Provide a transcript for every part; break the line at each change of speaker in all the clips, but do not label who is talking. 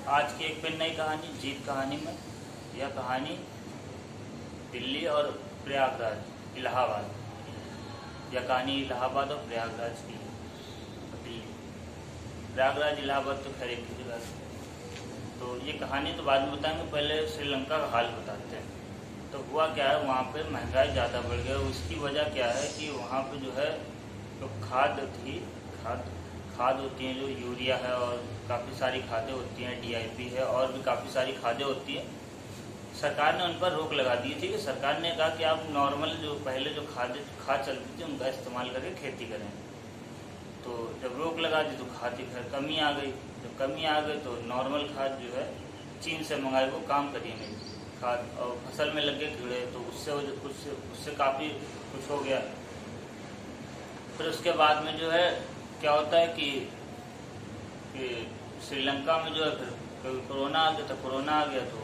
आज की एक फिर नई कहानी जीत कहानी में। यह कहानी दिल्ली और प्रयागराज इलाहाबाद, यह कहानी इलाहाबाद और प्रयागराज की है। दिल्ली प्रयागराज इलाहाबाद तो खैर एक ही जगह है। तो ये कहानी तो बाद में बताएंगे, पहले श्रीलंका का हाल बताते हैं। तो हुआ क्या है, वहाँ पे महंगाई ज़्यादा बढ़ गई। उसकी वजह क्या है कि वहाँ पे जो है जो खाद होती हैं, जो यूरिया है और काफ़ी सारी खादें होती हैं, DIP है और भी काफ़ी सारी खादें होती हैं। सरकार ने उन पर रोक लगा दी थी कि सरकार ने कहा कि आप नॉर्मल जो पहले जो खाद चलती थी उनका इस्तेमाल करके खेती करें। तो जब रोक लगा दी तो खाद की फिर कमी आ गई। जब कमी आ गई तो नॉर्मल खाद जो है चीन से मंगाई, वो काम करी नहीं खाद, और फसल में लग गए कीड़े, तो उससे काफ़ी कुछ हो गया। फिर उसके बाद में जो है क्या होता है कि श्रीलंका में जो है फिर कभी कोरोना आ गया, तो कोरोना आ गया तो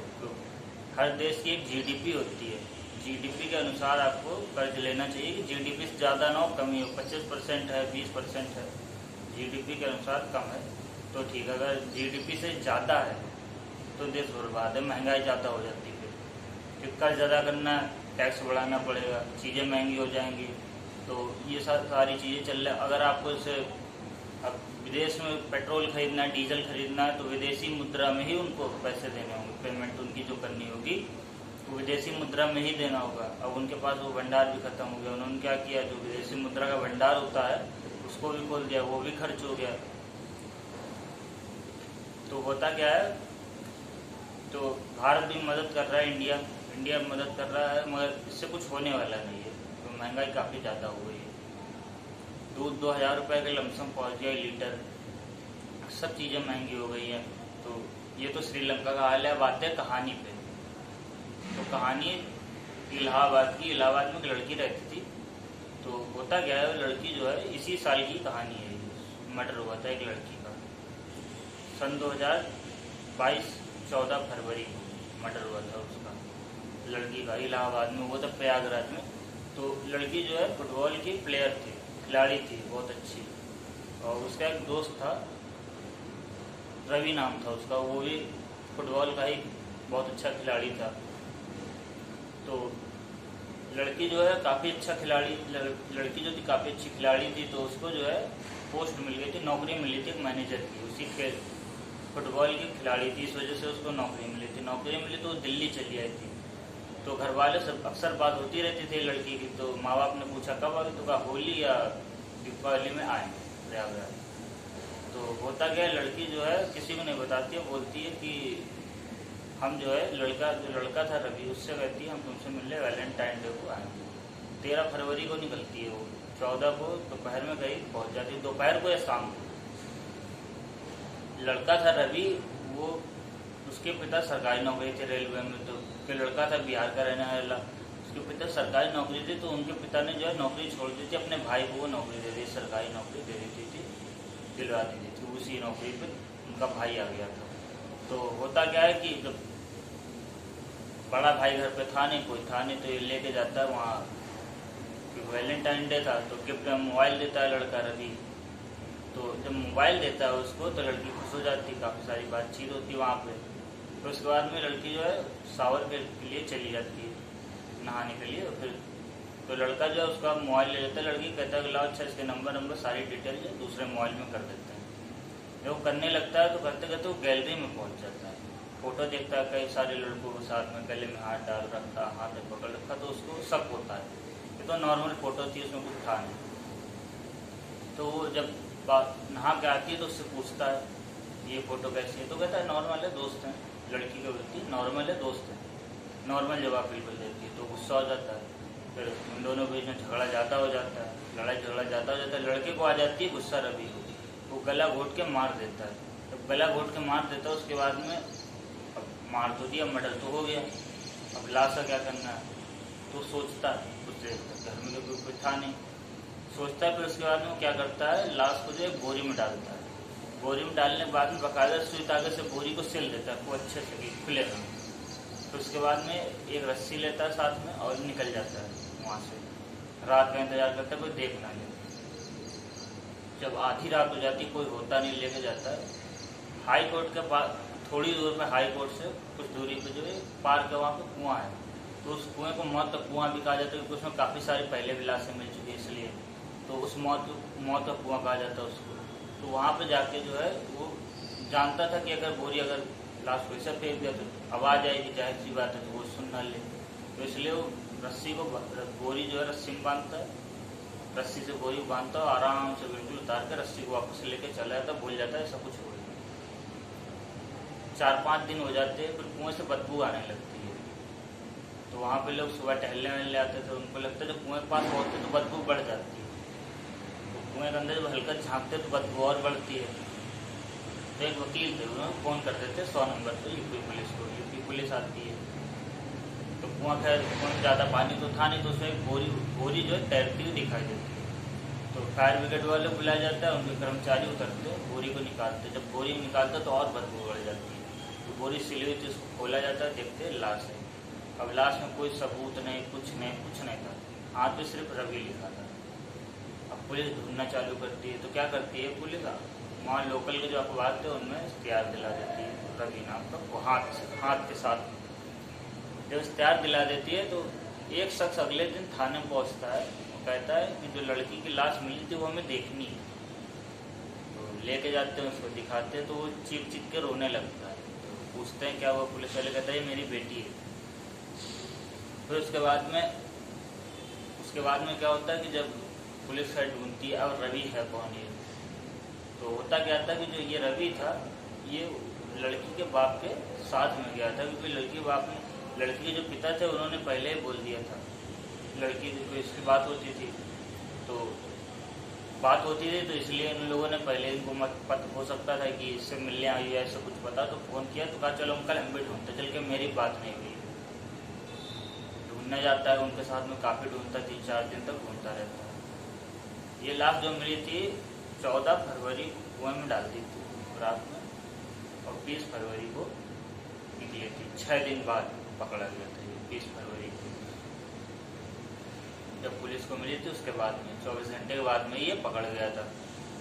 हर देश की एक GDP होती है। GDP के अनुसार आपको कर्ज लेना चाहिए कि GDP से ज़्यादा ना हो, कमी हो। 25% है, 20% है, GDP के अनुसार कम है तो ठीक है। अगर GDP से ज़्यादा है तो देश बर्बाद है, महंगाई ज़्यादा हो जाती है। फिर कर्ज अदा करना, टैक्स बढ़ाना पड़ेगा, चीज़ें महंगी हो जाएंगी। तो ये सारी चीज़ें चल रही। अगर आपको इसे अब विदेश में पेट्रोल खरीदना है, डीजल खरीदना है, तो विदेशी मुद्रा में ही उनको पैसे देने होंगे। पेमेंट उनकी जो करनी होगी वो विदेशी मुद्रा में ही देना होगा। अब उनके पास वो भंडार भी खत्म हो गया। उन्होंने क्या किया, जो विदेशी मुद्रा का भंडार होता है उसको भी खोल दिया, वो भी खर्च हो गया। तो होता क्या है, तो भारत भी मदद कर रहा है, इंडिया मदद कर रहा है, मगर इससे कुछ होने वाला नहीं है। तो महंगाई काफ़ी ज़्यादा हो गई है। दूध 2000 रुपये के लमसम पहुँच गया लीटर, सब चीज़ें महंगी हो गई हैं। तो ये तो श्रीलंका का हाल है। अब आते हैं कहानी पे। तो कहानी इलाहाबाद की। इलाहाबाद में एक लड़की रहती थी। तो होता क्या है, लड़की जो है इसी साल की कहानी है। मर्डर हुआ था एक लड़की का सन 2022 14 फरवरी को मर्डर हुआ था उसका, लड़की का, इलाहाबाद में। वो था प्रयागराज में। तो लड़की जो है फुटबॉल की प्लेयर थी, खिलाड़ी थी, बहुत अच्छी। और उसका एक दोस्त था, रवि नाम था उसका, वो भी फुटबॉल का ही बहुत अच्छा खिलाड़ी था। तो लड़की जो है काफ़ी अच्छा खिलाड़ी, लड़की जो थी काफ़ी अच्छी खिलाड़ी थी। तो उसको जो है पोस्ट मिल गई थी, नौकरी मिली थी एक मैनेजर की। उसी के फुटबॉल की खिलाड़ी थी, इस वजह से उसको नौकरी मिली थी। नौकरी मिली तो वो दिल्ली चली आई थी। तो घर वाले सब अक्सर बात होती रहती थी लड़की की। तो माँ बाप ने पूछा कब आए, तो कहा होली या दीपावली में आए प्रयागराज। तो होता क्या है, लड़की जो है किसी को नहीं बताती है, बोलती है कि हम जो है जो लड़का था रवि, उससे कहती है हम तुमसे मिलने वैलेंटाइन डे को आएंगे। 13 फरवरी को निकलती है वो, 14 को दोपहर में कहीं पहुंच जाती है, दोपहर को या शाम को। लड़का था रवि, वो उसके पिता सरकारी नौकरी थे रेलवे में। तो फिर लड़का था बिहार का रहने वाला, उसके पिता सरकारी नौकरी थी। तो उनके पिता ने जो है नौकरी छोड़ दी थी, अपने भाई को वो नौकरी दे दी, सरकारी नौकरी दे दी थी, दिलवा दी थी। उसी नौकरी पे उनका भाई आ गया था। तो होता क्या है कि जब बड़ा भाई घर पे था नहीं, कोई था नहीं, तो ये लेके जाता है वहाँ। वैलेंटाइन डे था तो गिफ्ट में मोबाइल देता है लड़का रवि। तो जब मोबाइल देता है उसको तो लड़की खुश हो जाती है, काफ़ी सारी बातचीत होती है वहाँ पे। तो उसके बाद में लड़की जो है शावर के लिए चली जाती है, नहाने के लिए। और फिर तो लड़का जो है उसका मोबाइल ले लेता है। लड़की कहता है लाओ, अच्छा इसके नंबर सारी डिटेल जो दूसरे मोबाइल में कर देते हैं। जब वो करने लगता है तो करते करते वो गैलरी में पहुंच जाता है, फोटो देखता है कई सारे लड़कों के साथ में, गले में हाथ डाल रखा, हाथ में पकड़ रखा। तो उसको शक होता है, ये तो नॉर्मल फोटो थी, उसमें कुछ था नहीं। तो वो जब नहा के आती है तो उससे पूछता है ये फ़ोटो कैसी है। तो कहता है नॉर्मल है, दोस्त हैं। लड़की को बोलती है नॉर्मल है, दोस्त है। नॉर्मल जवाब बिल्कुल देती है। तो गुस्सा हो जाता है। फिर उन दोनों बीच में झगड़ा ज़्यादा हो जाता है, लड़ाई झगड़ा ज़्यादा हो जाता है। लड़के को आ जाती है गुस्सा रवि को, वो गला घोट के मार देता है। जब गला घोट के मार देता है उसके बाद में, अब मार तो दिया, मर्डर तो हो गया, अब लाश का क्या करना है। तो सोचता है, कुछ देर तक घर में कोई था नहीं, सोचता है। फिर उसके बाद में वो क्या करता है, लाश को जो है बोरी में डालता है। बोरी में डालने के बाद में बाकायदा सुई धागे से बोरी को सिल देता है, वो अच्छे से खुलेगा। तो उसके बाद में एक रस्सी लेता है साथ में और निकल जाता है वहाँ से। रात का इंतजार करता है, कोई देख ना ले। जब आधी रात हो जाती, कोई होता नहीं, लेके जाता है हाई कोर्ट के पास। थोड़ी दूर पे हाई कोर्ट से कुछ दूरी पे जो है पार्क है, वहाँ पे कुआं है। तो उस कुएं को मौत का कुआं भी कहा जाता है, क्योंकि उसमें काफ़ी सारी पहले भी लाशें मिल चुकी है, इसलिए तो उस मौत का कुआं कहा जाता है उसको। तो वहाँ पे जाके जो है वो जानता था कि अगर लाश वैसे फेंक दिया तो आवाज़ आएगी, जाहिर सी बात है, तो वो सुन ना ले। तो इसलिए वो रस्सी को बोरी जो है रस्सी में बांधता है, रस्सी से बोरी बांधता है, आराम से बिल्कुल उतार के रस्सी को वापस लेके चला जाता है, भूल जाता है सब कुछ हो गया। 4-5 दिन हो जाते हैं, फिर कुएं से बदबू आने लगती है। तो वहाँ पे लोग सुबह टहलने वहलने आते थे, उनको लगता है जब कुएं के पास पहुँचते तो बदबू बढ़ जाती है, तो कुएं के अंदर जब हल्का झाँकते तो बदबू और बढ़ती है। तो एक वकील थे, उन्होंने फ़ोन कर देते 100 नंबर पर यूपी पुलिस को, यूपी पुलिस आती है। तो कुआं में ज़्यादा पानी तो था नहीं, तो उसमें एक बोरी जो है तैरती हुई दिखाई देती है। तो फायर ब्रिगेड वाले बुलाया जाता है, उनके कर्मचारी उतरते हैं, बोरी को निकालते। जब बोरी निकालते तो और बदबू बढ़ जाती है। तो बोरी सिली हुई थी, उसको खोला जाता है, देखते हैं लाश है। अब लाश में कोई सबूत नहीं, कुछ नहीं था, हाथ पे सिर्फ रवि लिखा था। अब पुलिस ढूंढना चालू करती है, तो क्या करती है पुलिस, वहाँ लोकल के जो अखबार थे उनमें इश्तिहार दिला देती है रवि नाम का, वो हाथ के साथ। जब इश्तिहार दिला देती है तो एक शख्स अगले दिन थाने में पहुँचता है, वो कहता है कि जो लड़की की लाश मिली थी वो हमें देखनी है। तो लेके जाते हैं, उसको दिखाते हैं, तो वो चीख के रोने लगता है। तो पूछते हैं क्या हुआ, पुलिस वाले कहता है ये मेरी बेटी है। फिर उसके बाद में क्या होता है कि जब पुलिस का ढूंढती है अब रवि है कौन ये, तो होता क्या था कि जो ये रवि था ये लड़की के बाप के साथ में गया था, क्योंकि लड़की के जो पिता थे उन्होंने पहले ही बोल दिया था, लड़की को इसकी बात होती थी तो इसलिए इन लोगों ने पहले इनको पता हो सकता था कि इससे मिलने आई है, ऐसा कुछ पता, तो फ़ोन किया। तो कहा चलो अंकल हम भी ढूंढते, चल के मेरी बात नहीं हुई। ढूंढने जाता है, उनके साथ में काफ़ी ढूंढता, 3-4 दिन तक ढूंढता रहता है। ये लाश जो मिली थी 14 फरवरी को कुएं में डाल दी थी रात में, और 20 फरवरी को निकली थी। 6 दिन बाद पकड़ा गया था ये, 20 फरवरी को जब पुलिस को मिली थी, उसके बाद में 24 घंटे के बाद में ये पकड़ गया था।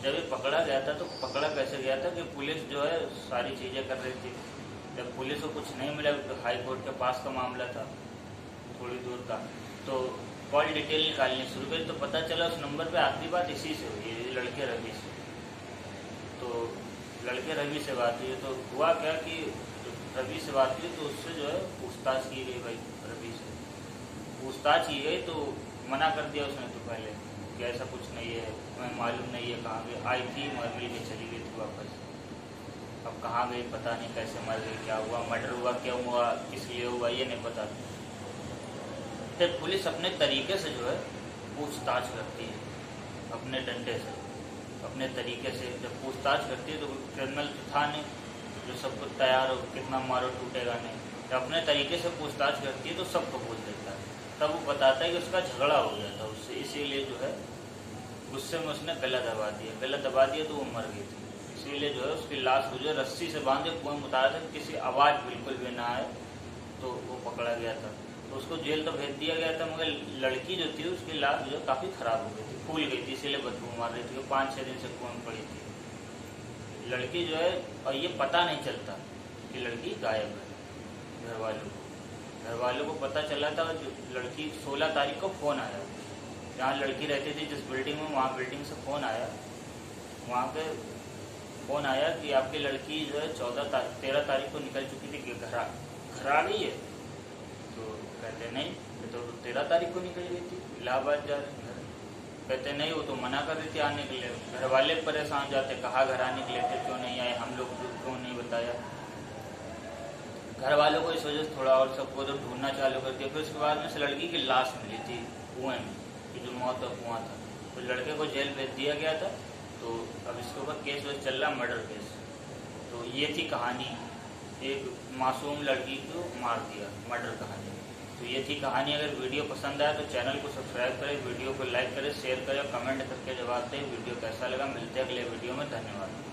जब ये पकड़ा गया था तो पकड़ा कैसे गया था कि पुलिस जो है सारी चीज़ें कर रही थी। जब पुलिस को कुछ नहीं मिला, तो हाई कोर्ट के पास का मामला था, थोड़ी दूर का, तो कॉल डिटेल निकालनी शुरू करी। तो पता चला उस नंबर पे आखिरी बात इसी से हुई है, लड़के रवि से। तो लड़के रवि से बात हुई, तो हुआ क्या कि रवि से बात हुई तो उससे जो है पूछताछ की गई। भाई रवि से पूछताछ की गई तो मना कर दिया उसने तो पहले कि ऐसा कुछ नहीं है, हमें मालूम नहीं है कहाँ गई, आई थी मर मिल के चली गई थी वापस। अब कहाँ गई पता नहीं, कैसे मर गई, क्या हुआ, मर्डर हुआ, क्यों हुआ, किस लिए हुआ, ये नहीं पता। फिर पुलिस अपने तरीके से जो है पूछताछ करती है, अपने डंडे से, अपने तरीके से जब पूछताछ करती है तो क्रिमिनल तो था नहीं जो सबको तैयार हो, कितना मारो टूटेगा नहीं। जब अपने तरीके से पूछताछ करती है तो सबको पूछ देता है। तब वो बताता है कि उसका झगड़ा हो गया था उससे, इसीलिए जो है गुस्से में उसने गला दबा दिया तो वो मर गई थी। इसीलिए जो है उसकी लाश को जो है रस्सी से बांधे कुएं में उतारा था, किसी आवाज़ बिल्कुल भी ना आए, तो वो पकड़ा गया था। तो उसको जेल तो भेज दिया गया था, मगर लड़की जो थी उसकी लाश जो है काफ़ी ख़राब हो गई थी, फूल गई थी, इसीलिए बदबू मार रही थी। वो 5-6 दिन से कुएं में पड़ी थी लड़की जो है, और ये पता नहीं चलता कि लड़की गायब है। घर वालों को पता चला था, लड़की 16 तारीख को फ़ोन आया, जहाँ लड़की रहती थी जिस बिल्डिंग में, वहाँ बिल्डिंग से फ़ोन आया, वहाँ पे फ़ोन आया कि आपकी लड़की जो है 13 तारीख को निकल चुकी थी, कि घर आ गई है। तो कहते नहीं, तो 13 तारीख को निकल गई थी, इलाहाबाद जा रहे घर। कहते नहीं, वो तो मना कर रही थी आने के लिए। घर वाले परेशान जाते, कहाँ घर आने के लिए थे, क्यों नहीं आए, हम लोग क्यों नहीं बताया। घर वालों को इस वजह से थोड़ा और सबको तो ढूंढना चालू कर दिया। फिर उसके बाद में से लड़की की लाश मिली थी कुएं में, कि जो मौत का कुआं था, तो लड़के को जेल भेज दिया गया था। तो अब इसके ऊपर केस चल रहा, मर्डर केस। तो ये थी कहानी, एक मासूम लड़की को मार दिया, मर्डर कहानी। तो ये थी कहानी। अगर वीडियो पसंद आए तो चैनल को सब्सक्राइब करें, वीडियो को लाइक करें, शेयर करें, कमेंट करके जवाब दें वीडियो कैसा लगा। मिलते हैं अगले वीडियो में, धन्यवाद।